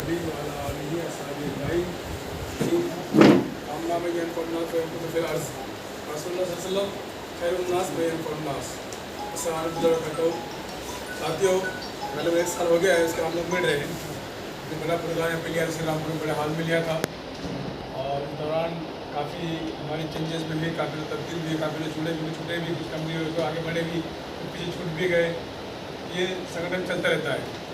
नबी वाला आलिही अस्हाबी अजमाइन अम्मा में यनफुन्नास व यनफुनु फिल अर्ज़ रसूलुल्लाह सल्लल्लाहु अलैहि वसल्लम खैरुन नास व यनफुन्नास। अस्सलाम वालेकुम साथियों, मतलब 1 साल हो गया है इसका हम लोग मिल रहे हैं। बड़ा प्रोग्राम यहाँ पे लिया, श्रीरामपुर में बड़े हाल में लिया था और इस दौरान काफ़ी हमारी चेंजेस में भी काफ़ी तब्दील भी, काफ़ी लोग जुड़े भी, छूटे भी, कुछ कंपनी तो आगे बढ़े भी, कुछ पीछे छूट भी गए। ये संगठन चलता रहता है।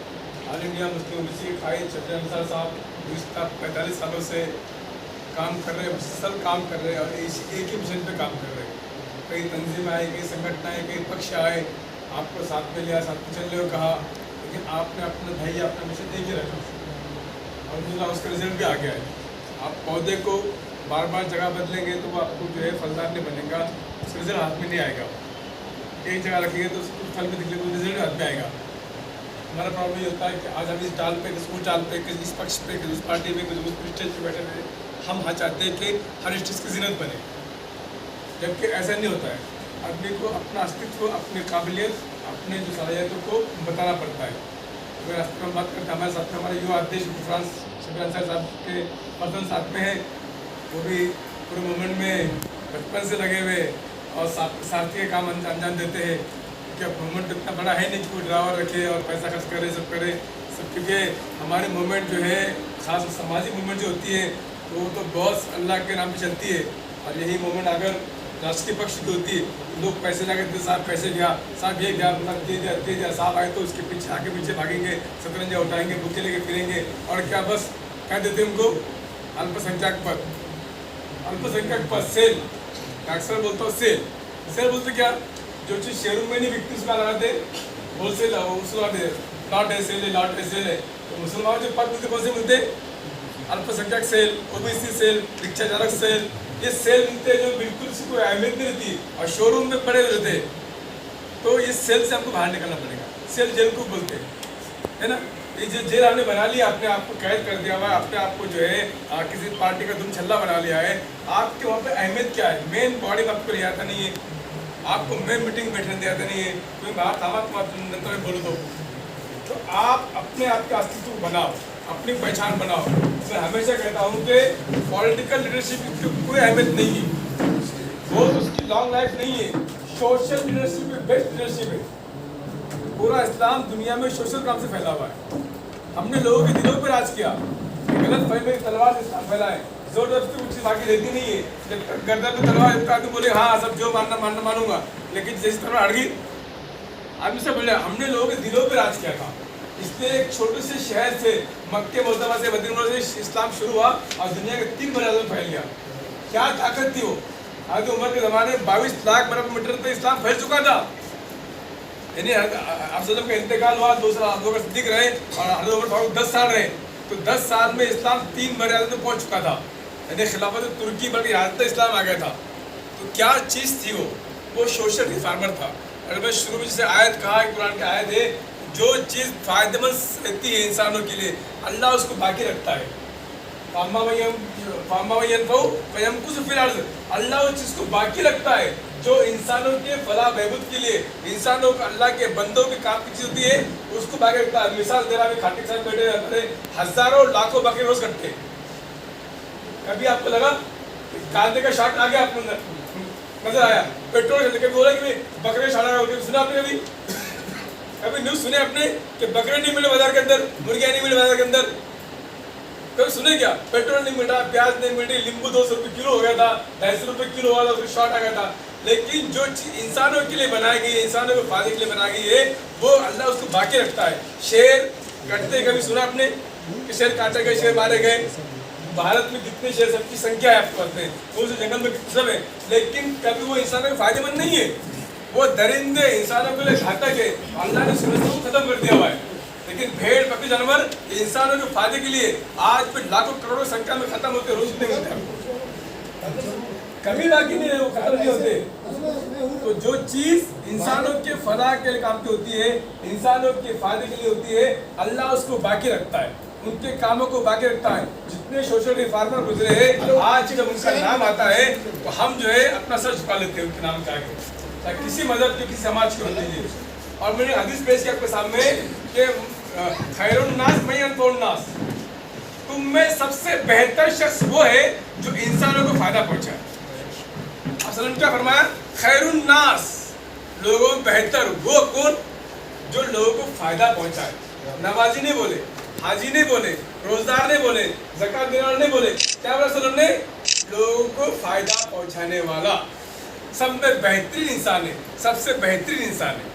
ऑल इंडिया मुस्लिम ओबीसी कायद शफी अंसार साहब गुज़श्ता 45 सालों से काम कर रहे हैं, मुसलसल काम कर रहे हैं और एक ही मिशन पे काम कर रहे हैं। कई तंजीमें आए, कई संगठन आए, कई पक्ष आए, आपको साथ में लिया, साथ में चल रहे हो कहा, लेकिन आपने अपना धैर्य, अपना मिशन एक ही रखा और उसका रिजल्ट भी आ गया है। आप पौधे को बार बार जगह बदलेंगे तो वो आपको जो है फलदार नहीं बनेगा, उसका रिजल्ट हाथ में नहीं आएगा। एक जगह रखेंगे तो उसको फल में दिखेगा तो रिजल्ट हाथ में आएगा। हमारा प्रॉब्लम ये होता है कि आज हम इस डाल पे, किस उस डाल पे, किस इस पक्ष पे, किस उस पार्टी में, किस उस स्टेज पे बैठे हुए, हम हाँ चाहते हैं कि हर स्टेज की जीनत बने, जबकि ऐसा नहीं होता है। आदमी को अपना अस्तित्व, अपनी काबिलियत, अपने जो सलाहियतों को बताना पड़ता है। अगर रास्ते में बात करते हैं, हमारे साथ में हमारे युवा अध्यक्ष फ्रांस शफी अंसार साहब के पर्सन साथ में है, वो भी पूरे मूवमेंट में बचपन से लगे हुए और सारथी के काम अंजाम देते हैं। क्या मूवमेंट इतना बड़ा है नहीं कि कोई ड्राइवर रखे और पैसा खर्च करे, सब करे सब, क्योंकि हमारी मूवमेंट जो है खास सामाजिक मूवमेंट जो होती है तो वो तो बॉस अल्लाह के नाम पे चलती है। और यही मूवमेंट अगर राष्ट्रीय पक्ष की होती है, लोग पैसे लगे थे, साहब पैसे दिया, साहब ये दिया, दे दिया, साहब आए तो उसके पीछे आगे पीछे भागेंगे, शतरंजा उठाएंगे, बुके लेके फिरेंगे और क्या बस कह देते उनको अल्पसंख्यक पद सेल। अक्सर बोलता हूँ सेल बोलते क्या, जो चीज़ शहरों में नहीं बिकती उसका लगाते होलसेल, उसको लगाते लॉट है सेल है, लॉट है सेल है। तो मुसलमानों जो पद मिलते कौन से मिलते, अल्पसंख्यक सेल, ओबीसी सेल, रिक्शा चालक सेल, ये सेल मिलते हैं जो बिल्कुल से कोई अहमियत नहीं रहती और शोरूम में पड़े रहते। तो इस सेल से हमको बाहर निकलना पड़ेगा। सेल जेल को बोलते है ना। ये जो जेल आपने बना लिया, अपने आप को कैद कर दिया हुआ है, अपने आप को जो है किसी पार्टी का दुम छल्ला बना लिया है। आपके वहाँ पे अहमियत क्या है, मेन बॉडी में आपको ले आता नहीं है, आपको मेन मीटिंग बैठने दिया जाता नहीं है, कोई बाहर थामा तुम बोलो तो आप अपने आप के अस्तित्व को बनाओ, अपनी पहचान बनाओ। मैं हमेशा कहता हूँ कि पॉलिटिकल लीडरशिप की कोई अहमियत नहीं है, वो उसकी लॉन्ग लाइफ नहीं है। सोशल लीडरशिप बेस्ट लीडरशिप है। पूरा इस्लाम दुनिया में सोशल काम से फैला हुआ है। हमने लोगों के दिलों पर राज किया, गलत फहमी में तलवार से इस्लाम फैला है। जोर जबरदस्ती कुछ बाकी रहती नहीं है। जब तक गर्दन में तलवार है तो बोले हाँ सब जो मानना मानूंगा, लेकिन जैसी तलवार अड़ गई आदमी से बोले हमने लोगों के दिलों पर राज किया था। इसलिए एक छोटे से शहर से, मक्के मुअज़्ज़मा से, मदीना से इस्लाम शुरू हुआ और दुनिया के 3 बड़े में फैल गया। क्या ताकत थी वो। आज उमर के ज़माने में 22 लाख वर्ग मीटर पे इस्लाम फैल चुका था। यानी अफजल का इंतकाल हुआ, दूसरा अबू बकर सिद्दीक रहे और हज़रत उमर फारूक 10 साल रहे, तो 10 साल में इस्लाम 3 बड़े में पहुँच चुका था। यानी खिलाफत तुर्की बल्कि रियासत इस्लाम आ गया था। तो क्या चीज़ थी वो सोशल रिफॉर्मर था। और मैं शुरू में जैसे आयत कहा, कुरान की आयत है, जो चीज़ फ़ायदेमंद रहती है इंसानों के लिए अल्लाह उसको बाकी रखता है। अल्लाह उस चीज़ को बाकी रखता है जो इंसानों के फलाह बहबूद के लिए, इंसानों को अल्लाह के बंदों के काम की चीज़ होती है, उसको बाकी रखता है। मिसाल दे रहा है, खाटी के साथ बैठे रहते हैं, हज़ारों लाखों बकरे रोज कटते। कभी आपको लगा कांदे का शॉट आ गया, आपको नजर आया पेट्रोल, कभी बोला कि बकरे शॉट आ गया, सुना आपने कभी? कभी न्यूज़ सुने आपने कि बकरे नहीं मिले बाजार के अंदर, मुर्गियाँ नहीं मिले बाजार के अंदर? कभी सुने क्या? पेट्रोल नहीं मिला, प्याज नहीं मिली, नींबू 200 रुपये किलो हो गया था, 250 रुपये किलो हुआ था, उसमें शॉर्ट आ गया था। लेकिन जो चीज़ इंसानों के लिए बनाई गई है, इंसानों के फायदे के लिए बनाई गई है, वो अल्लाह उसको बाकी रखता है। शेर कटते कभी सुना आपने कि शेर काटे गए, शेर मारे गए? भारत में कितने शेर, सबकी संख्या है आपके पास में, वो जंगल में कितने सब है, लेकिन कभी वो इंसानों के फायदेमंद नहीं है। वो दरिंदे इंसानों के लिए घातक है, अल्लाह ने सूरज को खत्म कर दिया हुआ है। लेकिन भेड़ बकरी जानवर इंसानों के फायदे के लिए आज भी लाखों करोड़ों संख्या में खत्म होते, रोज नहीं होते, कभी बाकी नहीं है, वो खत्म नहीं होते। तो जो चीज इंसानों के फलाह के लिए काम की होती है, इंसानों के फायदे के लिए होती है, अल्लाह उसको बाकी रखता है, उनके कामों को बाकी रखता है। जितने सोशल रिफॉर्मर गुजरे हैं, आज जब उनका नाम आता है तो हम जो है अपना सर झुका लेते हैं उनके नाम के आगे, चाहे किसी मजहब के, किसी समाज के होते हैं। और मैंने हदीस पेश किया आपके सामने कि खैरुन नास मय्यन नास, तुम में सबसे बेहतर शख्स वो है जो इंसानों को फायदा पहुंचाए। असल क्या फरमाया, खैरुन नास, लोगों में बेहतर वो कौन जो लोगों को फायदा पहुंचाए। नमाजी नहीं बोले, हाजी नहीं बोले, रोजदार नहीं बोले, ज़कात देने वाले नहीं बोले, क्या बोला सल्लम ने, लोगों को फायदा पहुंचाने वाला सब में बेहतरीन इंसान है, सबसे बेहतरीन इंसान है।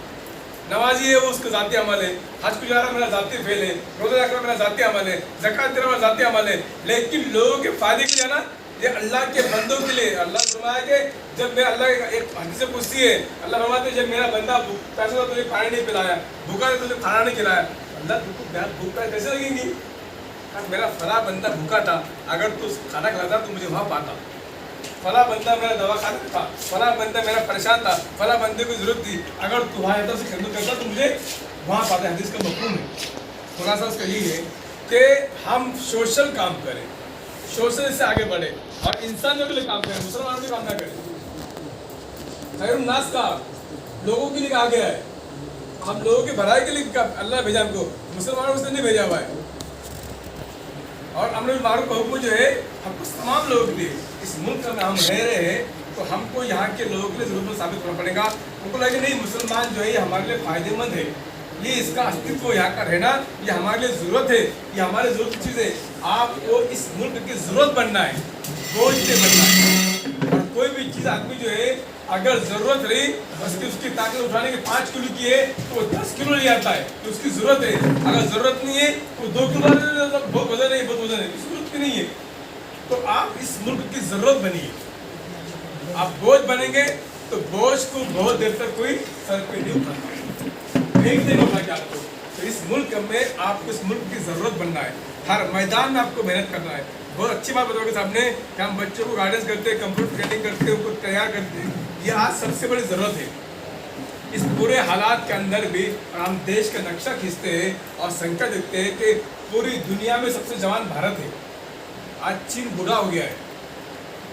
नमाजी है वो उसका जाती अमल है, हज को जा रहा मेरा जाती फेल है, रोजा रखना मेरा जाती अमल है, ज़कात देना मेरा जाती अमल है, लेकिन लोगों के फायदे के लिए ना, ये अल्लाह के बंदों के लिए। अल्लाह फरमाया कि जब मैं अल्लाह एक हदीस से पूछती है, अल्लाह फरमाते जब मेरा बंदा पैसा था तुझे पानी नहीं पिलाया, भूखा था तुझे खाना नहीं खिलाया, अल्लाह तुमको भूख प्यास कैसे लगेंगी? मेरा फला बंदा भूखा था, अगर तू खाना खिलाता तो मुझे वहाँ पाता, फला बंदा मेरा दवा खाना था, फला बंदा मेरा परेशान था, फला बंदे को जरूरत थी, अगर तू वहाँ आता उसे खिदमत करता तो मुझे वहाँ पाता। हदीस का मफहूम है, खुलासा उसका यही है कि हम सोशल काम करें, सोशल से आगे बढ़े और इंसानों के लिए काम करें, मुसलमानों के लिए काम ना करें। खैरुन नास का लोगों के लिए कहा गया है, हम लोगों के भलाई के लिए अल्लाह भेजा हमको, मुसलमानों से नहीं भेजा हुआ है। और अमर बिल मारूफ का हुक्म जो है हमको तमाम लोगों के लिए, इस मुल्क में हम रह रहे हैं तो हमको यहाँ के लोगों के लिए जरूर साबित करना पड़ेगा। उनको लगे नहीं मुसलमान जो है ये हमारे लिए फायदेमंद है, ये इसका अस्तित्व यहाँ का रहना ये हमारे लिए ज़रूरत है, ये हमारे ज़रूरत की चीज़ है। आपको इस मुल्क की ज़रूरत बनना है, बोझ से बनना है। और कोई भी चीज़ आदमी जो है अगर ज़रूरत रही उसकी ताकत उठाने के 5 किलो की है तो वो 10 किलो ले आता है, तो उसकी ज़रूरत है। अगर ज़रूरत नहीं है तो 2 किलो बहुत वजन है, बहुत वजन है, ज़रूरत की नहीं है। तो आप इस मुल्क की ज़रूरत बनिए, आप बोझ बनेंगे तो बोझ को बहुत देर तक कोई सर पे नहीं उठाता, एक दिन होगा क्या आपको। तो इस मुल्क में आपको इस मुल्क की ज़रूरत बनना है, हर मैदान में आपको मेहनत करना है। बहुत अच्छी बात बताओगे सामने कि हम बच्चों को गाइडेंस करते हैं, कंप्यूटर ट्रेनिंग करते हैं, उनको तैयार करते हैं, ये आज सबसे बड़ी ज़रूरत है। इस पूरे हालात के अंदर भी हम देश का नक्शा खींचते हैं और संख्या देखते हैं कि पूरी दुनिया में सबसे जवान भारत है। आज चीन बूढ़ा हो गया है,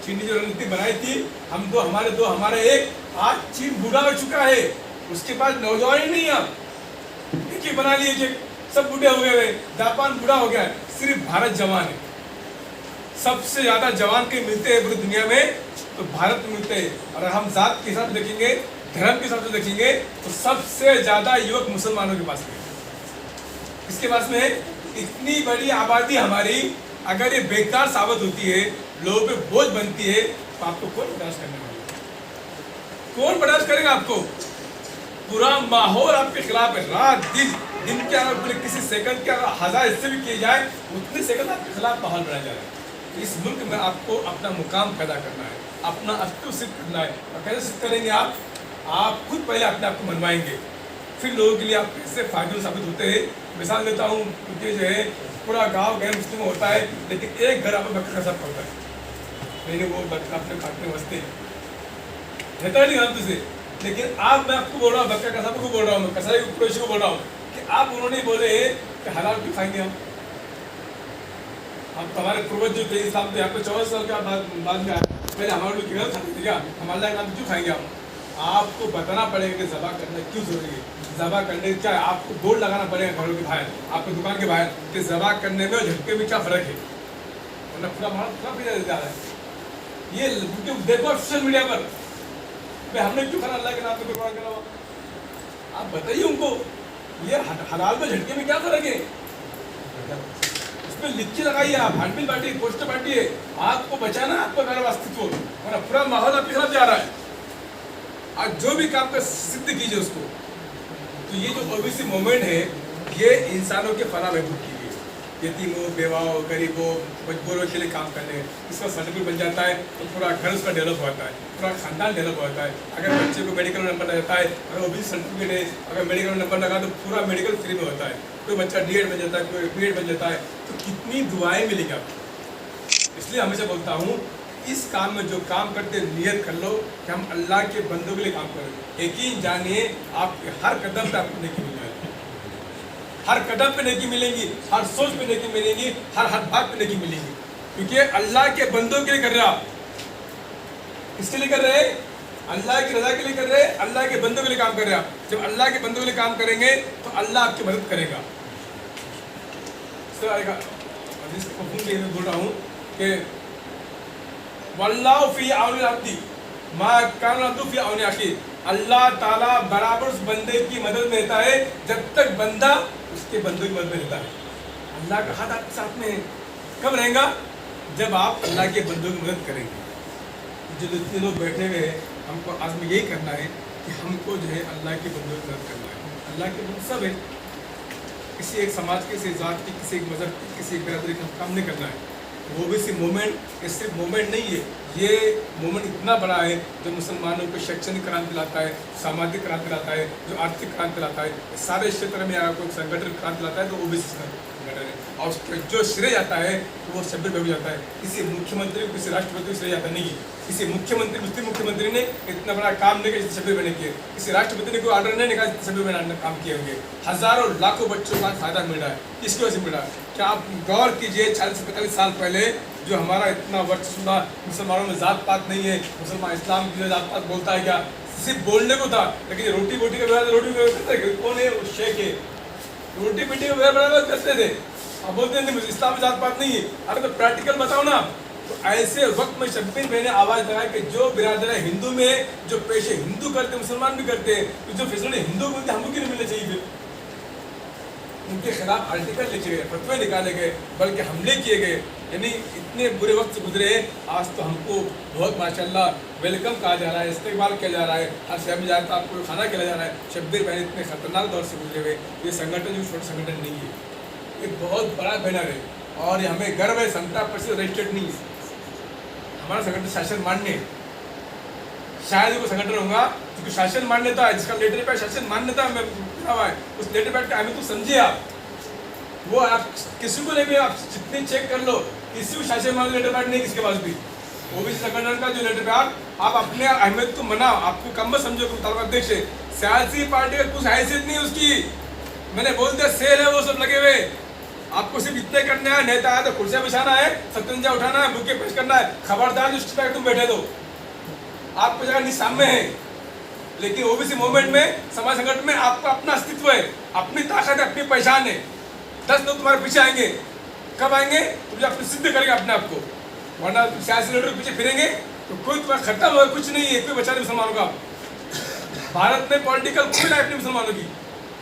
चीन ने जो रणनीति बनाई थी हम दो हमारे एक, आज चीन बूढ़ा हो चुका है, उसके पास नौजवान ही नहीं है। एक ही बना लिए, सब बूढ़े हो गए, जापान बूढ़ा हो गया है, सिर्फ भारत जवान है। सबसे ज्यादा जवान के मिलते हैं पूरी दुनिया में तो भारत में मिलते हैं। और हम जात के हिसाब से देखेंगे, धर्म के हिसाब से देखेंगे तो सबसे ज्यादा युवक मुसलमानों के पास में, इसके पास में इतनी बड़ी आबादी हमारी अगर ये बेकार साबित होती है, लोगों पे बोझ बनती है, तो आपको कौन बर्दाश्त करने वाला, कौन बर्दाश्त करेगा आपको? पूरा माहौल आपके खिलाफ है, रात दिन के अगर किसी सेकंड के अगर 1000 हिस्से भी किए जाए उतने सेकंड आपके खिलाफ माहौल बनाया जा रहा है। इस मुल्क में आपको अपना मुकाम पैदा करना है, अपना अस्तित्व सिद्ध करना है। और कैसे सिद्ध करेंगे आप खुद पहले अपने आप को मनवाएंगे, फिर लोगों के लिए आप कैसे फायदे साबित होते हैं। मिसाल देता हूँ, क्योंकि जो है पूरा गांव गैर मुस्लिम होता है लेकिन एक घर आप बच्चा का सब होता है, नहीं वो बच्चा अपने खाते वस्ते रहता नहीं हम तुझे। लेकिन आप मैं आपको बोल रहा हूँ, बच्चा का सबको बोल रहा हूँ, मैं कसाई पड़ोसी को बोल रहा हूँ कि आप उन्होंने बोले कि हलाल क्यों खाएंगे हम हमारे पूर्वज जो थे इस्लाम तो यहाँ पे 14 साल के बाद में पहले हमारे लोग क्या खाते थे, क्या हमारे नाम क्यों खाएंगे हम? आपको बताना पड़ेगा कि ज़बा करना क्यों जरूरी है। ज़बा करने क्या है, आपको बोर्ड लगाना पड़ेगा घरों के बाहर, आपकी दुकान के बाहर कि ज़बा करने में और झटके में क्या फ़र्क है, वरना पूरा माहौल पूरा जा रहा है। ये देखो सोशल मीडिया पर भाई हमने क्यों खाना अल्लाह के नाम पे कुर्बान करा हुआ, आप बताइए उनको ये हलाल में झटके में क्या फ़र्क है। उसमें लिखी लगाइए, आप हैंडबिल बांटिए, पोस्टर बांटिए, आपको बचाना आपका घर अस्तित्व, वरना पूरा माहौल आपके खिलाफ जा रहा है। आज जो भी काम कर सिद्ध कीजिए उसको। तो ये जो ओबीसी मूवमेंट है ये इंसानों के फलाह बहबूद के लिए, यतीमों, बेवाओं, गरीबों, मजबूरों के लिए काम करने, इसका सर्टिफिकेट बन जाता है तो पूरा घर उसका डेवलप होता है, पूरा खानदान डेवलप होता है। अगर बच्चे को मेडिकल नंबर रहता है, अगर ओबीसी सर्टिफिकेट है, अगर मेडिकल नंबर लगा तो पूरा मेडिकल फ्री में होता है। कोई बच्चा डीएड बन जाता है, कोई बीएड बन जाता है, तो कितनी दुआएं मिलेंगी आपको। इसलिए हमेशा बोलता हूँ इस काम में जो काम करते नियत कर लो कि हम अल्लाह के बंदों के लिए काम करेंगे। यकीन जानिए आपके हर कदम पे आपको नेकी मिल जाएगी, हर कदम पे नेकी मिलेंगी, हर सोच पे नेकी मिलेंगी, हर बात पे नेकी मिलेंगी, क्योंकि अल्लाह के बंदों के लिए कर रहे आप। किसके लिए कर रहे हैं? अल्लाह की रजा के लिए कर रहे हैं, अल्लाह के बंदों के लिए काम कर रहे हैं आप। जब अल्लाह के बंदों के लिए काम करेंगे तो अल्लाह आपकी मदद करेगा। हदीस को मफहूम के लिए बोल रहा हूँ कि वल्लाहु फी औनिल अब्दी मा कान अब्दु फी औनि अखी, अल्लाह ताला बराबर उस बंदे की मदद में रहता है जब तक बंदा उसके बंदे की मदद में रहता है। अल्लाह का हाथ आपके साथ में है, कब रहेगा? जब आप अल्लाह के बंदों की मदद करेंगे। जो जितने लोग बैठे हुए हैं, हमको आज में यही करना है कि हमको जो है अल्लाह के बंदों की मदद करना है। अल्लाह के बंदे सब है, किसी एक समाज के, किसी जात की, किसी एक मजहब की, किसी एक बिरादरी का काम नहीं करना है। वो भी सिर्फ मूवमेंट, ये सिर्फ मूवमेंट नहीं है, ये मूवमेंट इतना बड़ा है जो मुसलमानों को शैक्षणिक क्रांति लाता है, सामाजिक क्रांति लाता है, जो आर्थिक क्रांति लाता है, सारे क्षेत्र में अगर कोई संगठन क्रांति लाता है तो वो भी संगठन है। और जो श्रेय जाता है तो वो सभ्य हो जाता है, किसी मुख्यमंत्री को, किसी राष्ट्रपति को श्रेय जाता नहीं है। किसी मुख्यमंत्री, मुस्लिम मुख्यमंत्री ने इतना बड़ा काम नहीं किया सभ्य बने किए, किसी राष्ट्रपति ने कोई ऑर्डर नहीं निकाला सभ्य बनाने काम किए होंगे। हजारों लाखों बच्चों का फायदा मिल रहा है, किसकी वजह से मिल रहा है? क्या आप गौर कीजिए, 40-45 साल पहले जो हमारा इतना वर्चस्व था, मुसलमानों में जात पात नहीं है, मुसलमान इस्लाम की जात पात बोलता है क्या? सिर्फ बोलने को था, लेकिन रोटी बोटी का व्यवहार, रोटी करते कौन है? शेख है, रोटी बेटी का व्यवहार करते थे। अब बोलते हैं इस्लाम में जात पात नहीं है। अरे तो प्रैक्टिकल बताओ ना। तो ऐसे वक्त में शब्बीर मैंने आवाज़ लगाई कि जो बिरादर हिंदू में जो पेशे हिंदू करते, मुसलमान भी करते हैं, तो जो फैसले हिंदू को मिलते हमको क्यों नहीं मिलने चाहिए? फिर उनके खिलाफ आर्टिकल लिखे गए, फतवे निकाले गए, बल्कि हमले किए गए। यानी इतने बुरे वक्त से गुजरे, आज तो हमको बहुत माशाल्लाह वेलकम कहा जा रहा है, इस्तेकबाल किया जा रहा है, हर शहर में जाए तो आपको खाना खिलाया जा रहा है। शब्बीर बहन इतने खतरनाक दौर से गुजरे हुए, ये संगठन जो छोटा संगठन नहीं है, एक बहुत बड़ा बैनर है और हमें गर्व है, 17% रजिस्टर्ड नहीं है हमारा संगठन। शासन मान्य, शायद कोई संगठन होगा जिसको शासन मान्यता है, जिसका लेटर पैड शासन मान्यता में हुआ है, उस लेटर पैड का अहमियत तो समझिए आप। वो आप किसी को नहीं भी, आप जितने चेक कर लो, किसी को शासन मान लेटर पैड नहीं, किसके पास भी। ओबीसी संगठन का जो लेटर पैड, आप अपने अहमियत को मनाओ, आपको कम मत समझो कि तालुका अध्यक्ष है, सियासी पार्टी का कुछ हैसियत नहीं उसकी। मैंने बोल दिया सेल है वो सब लगे हुए, आपको सिर्फ इतने करना है, नेता आया तो कुर्सियां बिछाना है, सतरंजा उठाना है, बुके पेश करना है। खबरदार जो स्टेज तुम बैठे दो, आपको जगह नहीं सामने है। लेकिन ओबीसी मूवमेंट में, समाज संगठन में आपका अपना अस्तित्व है, अपनी ताकत है, अपनी पहचान है। 10 लोग तुम्हारे पीछे आएंगे, कब आएंगे? तुम जब सिद्ध करेंगे अपने आप को, वरना तुम सियासी लीडर के पीछे फिरेंगे तो कोई तुम्हारा खत्म होगा, कुछ नहीं है, कोई बचा नहीं मुसलमानों का। भारत में पॉलिटिकल कोई लाइफ नहीं मुसलमानों की,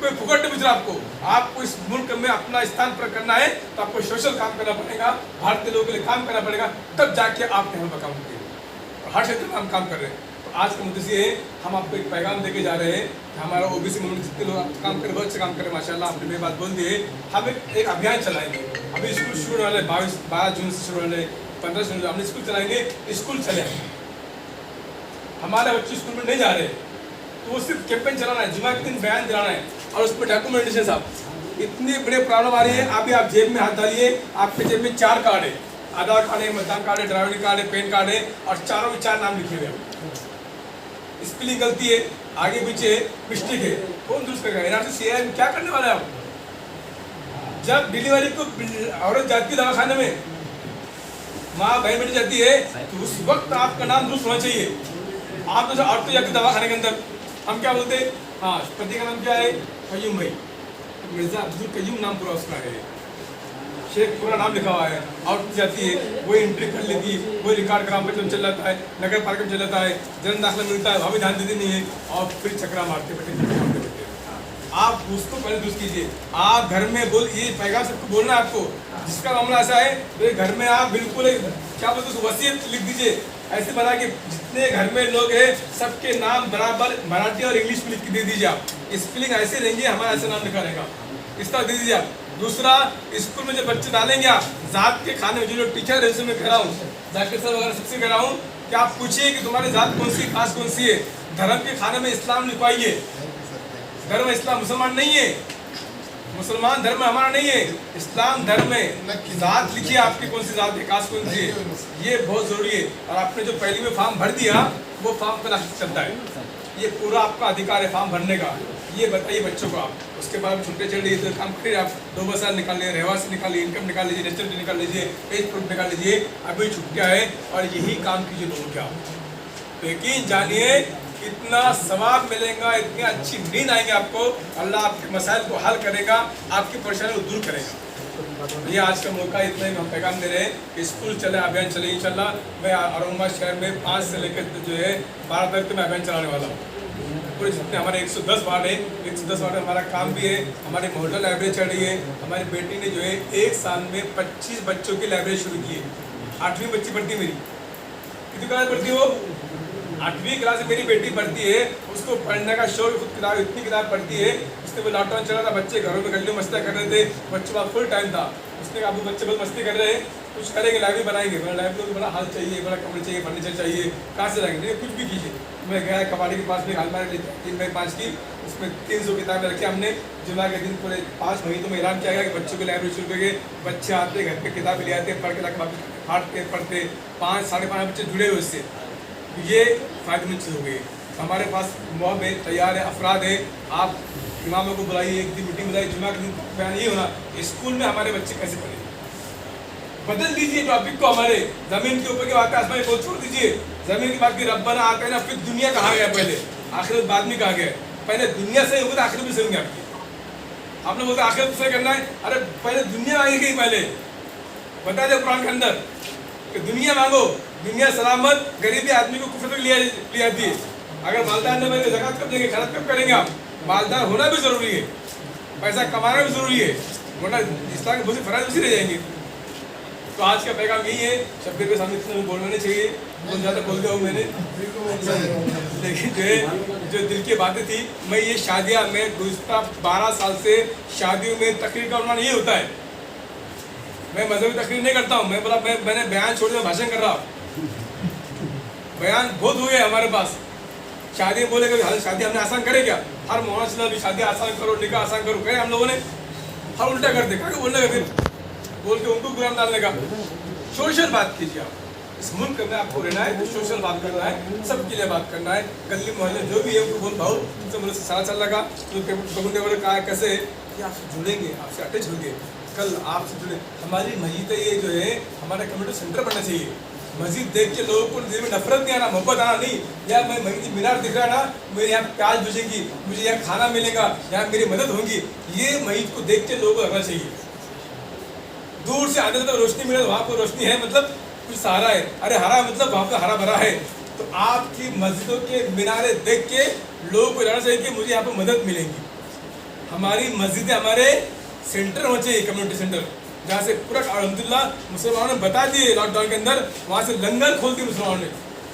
कोई फुकट नहीं गुजरा आपको। आपको इस मुल्क में अपना स्थान पर करना है तो आपको सोशल काम करना पड़ेगा, भारतीय लोगों के लिए काम करना पड़ेगा, तब जाके आप यहाँ पर काम करेंगे। हर क्षेत्र में हम काम कर रहे हैं। तो आज का मुद्दा ये है, हम आपको एक पैगाम देके जा रहे हैं कि हमारा ओबीसी मूवमेंट जितने लोग काम करें, बहुत अच्छे काम करें माशाल्लाह। आपने मेरी बात बोल दी है। हम एक अभियान चलाएंगे, अभी स्कूल शुरू होने वाले 12 जून से शुरू होने, 15 जून से हमने स्कूल चलाएंगे। स्कूल चले, हमारे बच्चे स्कूल में नहीं जा रहे तो वो सिर्फ कैंपेन चलाना है, जुमा के दिन बयान दिलाना है और उसमें डॉक्यूमेंटेशन। साहब इतनी बड़े प्रॉब्लम आ रही है, अभी आप जेब में हाथ डालिए, आपके जेब में 4 कार्ड है, आधार कार्ड है, मतदान कार्ड है, ड्राइविंग कार्ड है, पैन कार्ड है, और चारों में 4 नाम लिखे हुए हैं। स्पेलिंग गलती है, आगे पीछे मिस्टेक है, कौन दुरुस्त करेगा? एनआरसी सीआई में क्या करने वाले हैं आप? जब डिलीवरी को औरत जाती है दवाखाने में, माँ बहन बेटी जाती है, तो उस वक्त आपका नाम दुरुस्त होना चाहिए। आप तो औरत जाती दवाखाने के अंदर, हम क्या बोलते हैं? हाँ, पति का नाम क्या है? कयूम भाई, मिर्जा अब्दुल कयूम नाम पूरा उसका है, शेख पूरा नाम लिखा हुआ है। और जाती है, वही एंट्री कर लेती है, वही रिकॉर्ड ग्राम पंचायत में चल जाता है, नगर पालिका में चल जाता है, जन्म दाखिला मिलता है, वहाँ भी ध्यान देती नहीं है, और फिर चक्रा मारते बैठे। आप उसको पहले दुरुस्त कीजिए। आप घर में बोल, ये पैगाम सबको बोलना है आपको, जिसका मामला ऐसा है तो घर में आप बिल्कुल क्या बोलते हैं, वसीयत लिख दीजिए, ऐसे बना के जितने घर में लोग हैं सबके नाम बराबर मराठी और इंग्लिश में लिख के दे दीजिए। आप स्पेलिंग ऐसे रहेंगे, हमारा ऐसा नाम लिखा रहेगा, इस तरह दे दीजिए आप। दूसरा, स्कूल में जो बच्चे डालेंगे आप, जात के खाने में जो टीचर है, मैं कह रहा हूँ, जाकिर सर वगैरह सबसे कह रहा हूँ कि आप पूछिए कि तुम्हारी जात कौन सी, कास्ट कौन सी है। धर्म के खाने में इस्लाम लिखवाइए, धर्म इस्लाम मुसलमान नहीं है, मुसलमान धर्म हमारा नहीं है, इस्लाम धर्म है। जात लिखिए आपकी कौन सी जात है, कास्ट कौन सी है, ये बहुत जरूरी है। और आपने जो पहली में फॉर्म भर दिया, वो फॉर्म का नाम चलता है, ये पूरा आपका अधिकार है फॉर्म भरने का। ये बताइए बच्चों को आप, उसके बाद छुट्टे चढ़ लीजिए, काम करिए आप, 2 साल निकाल लीजिए, रहवासी निकाल लीजिए, इनकम निकाल लीजिए, नेशनलिटी निकाल लीजिए, एज प्रूफ निकाल लीजिए, अभी छुट्टियाँ है और यही काम कीजिए लोगों क्या। लेकिन जानिए इतना सवाब मिलेगा, इतनी अच्छी नींद आएंगे आपको, अल्लाह आपके मसाइल को हल करेगा, आपकी परेशानी को दूर करेगा। ये आज का मौका, इतना ही हम पैगाम दे रहे हैं कि स्कूल चले, अभियान चले इंशाल्लाह। मैं औरंगाबाद शहर में 5 से लेकर जो है 12 तक मैं अभियान चलाने वाला हूँ। पूरे जितने हमारे 110 वार्ड है, 110 वार्ड में हमारा काम भी है। हमारी मॉडल लाइब्रेरी चल रही है। हमारी बेटी ने जो है एक साल में 25 बच्चों की लाइब्रेरी शुरू की है। 8वीं बच्ची पढ़ती है मेरी। कितनी क्लास पढ़ती है वो? 8वीं क्लास में मेरी बेटी पढ़ती है। उसको पढ़ने का शौक, खुद किताब, इतनी किताब पढ़ती है। उसने वो लॉकडाउन चला था, बच्चे घरों में गलियों मस्तियाँ कर रहे थे, बच्चों का फुल टाइम था। उसने कहा अभी बच्चे बहुत मस्ती कर रहे हैं, कुछ करेंगे, लाइब्रेरी बनाएंगे। बड़ा लाइब्रेरी में बड़ा हाल चाहिए, बड़ा कमरे चाहिए, फर्नीचर चाहिए, कहाँ से लाएंगे? कुछ भी कीजिए। मैं गया कबाड़ी के पास में अलमारी 3 बाई 5 की, उसमें 300 किताबें रखी हमने। जुमा के दिन पूरे 5 महीनों में ऐलान किया गया कि बच्चों की लाइब्रेरी शुरू करेंगे। बच्चे आते, घर पे किताबें ले आते, पढ़ के लाके वापस फाड़ते पढ़ते। 5 साढ़े 5 बच्चे जुड़े हुए उससे। ये फायदेमंद चीज़ हो गई। हमारे पास मॉब है, तैयार है, अफराद है। आप इमामों को बुलाइए, एक दिन मीटिंग बुलाइए, जुमा के दिन बयान ये होना स्कूल में हमारे बच्चे कैसे पढ़े। बदल दीजिए टॉपिक को। हमारे जमीन के ऊपर की बात है, आसमान को छोड़ दीजिए। जमीन की बात की रब्बाना आता है ना, फिर दुनिया कहाँ गया? पहले आखिरत बाद में कहाँ गया? पहले दुनिया सही होगी तो आखिरत भी सही होंगे आपकी। आपने बोलते आखिरत सही करना है, अरे पहले दुनिया मांगी गई। पहले बता दे कुरान के अंदर कि दुनिया मांगो, दुनिया सलामत, गरीबी आदमी को कुफर लिया दी। अगर मालदार ने मेरे ज़कात कब देंगे, खैरात कब करेंगे? आप मालदार होना भी जरूरी है, पैसा कमाना भी जरूरी है, वरना इस्लाम के बहुत से फराइज़ उसी रह जाएंगे। तो आज का पैगाम यही है। शब्बीर के सामने इतना बोलना नहीं चाहिए, बहुत ज़्यादा बोल दिया हूँ मैंने। लेकिन जो है, जो दिल की बातें थी, मैं ये शादियाँ में गुज़श्ता 12 साल से शादियों में तकरीर का उन्होंने ये होता है। मैं मजहबी तकरीर नहीं करता हूँ। मैंने बयान छोड़ दिया, भाषण कर रहा हूँ। बयान बहुत हो गए हमारे पास। शादी बोले कि शादी हमने आसान करे क्या? हर मोहल्ला भी शादी आसान करो, निकाह आसान करो, कहे हम लोगों ने। हर उल्टा कर दे, क्या बोलने का, फिर बोल के उनको गुलाम डालने का। सोशल बात कीजिए आप। इस मुल्क में आपको रहना है तो सोशल बात करना है, सबके लिए बात करना है। गली मोहल्ले जो भी है उनको बोल भाऊ तुमसे मुझे सारा चल लगा तो बगुंडे वाले कहा कैसे कि आपसे जुड़ेंगे, आपसे अटैच होंगे, कल आपसे जुड़े। हमारी मस्जिद ये जो है हमारा कम्युनिटी सेंटर बनना चाहिए। मस्जिद देख के लोगों को दिल में नफरत नहीं आना, मोहब्बत आना नहीं। यार मैं मस्जिद मीनार दिख रहा है ना, मेरे यहाँ प्याज बुझेंगी, मुझे यहाँ खाना मिलेगा, यहाँ मेरी मदद होगी, ये मस्जिद को देख के लोगों को लगना चाहिए। दूर से आने तो रोशनी मिले, वहाँ पर रोशनी है मतलब कुछ सहारा है, अरे हरा मतलब वहाँ पर हरा भरा है। तो आपकी मस्जिदों के मीनारे देख के लोगों को लगना चाहिए कि मुझे यहाँ पर मदद मिलेगी। हमारी मस्जिदें हमारे सेंटर होने चाहिए, कम्युनिटी सेंटर, जहाँ से पूरा अल्हम्दुलिल्लाह मुसलमानों ने बता दिए लॉकडाउन के अंदर, वहाँ से लंगर खोल दिए मुसलमानों ने,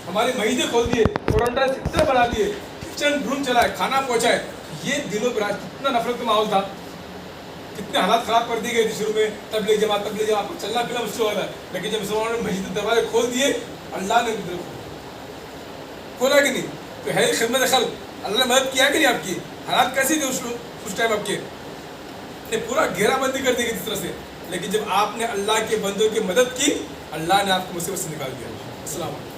हमारी मस्जिदें खोल दिए, क्वारंटाइन सेंटर बना दिए, किचन रूम चलाए, खाना पहुँचाए। ये दिलों पर कितना नफरत का माहौल था, कितने हालात ख़राब कर दी गई थी शुरू में। तबलीग जमात आपको चलना फिरना मुश्किल हो रहा है। लेकिन जब मुसलमानों ने मस्जिद दरवाजे खोल दिए, अल्लाह ने खोला कि नहीं? तो है खिदमत खल्क, अल्लाह ने मदद किया कि नहीं आपकी? हालात कैसी थे उस टाइम आपके? पूरा घेराबंदी कर दी गई इस तरह से। लेकिन जब आपने अल्लाह के बंदों की मदद की, अल्लाह ने आपको मुसीबत से निकाल दिया। अस्सलाम वालेकुम।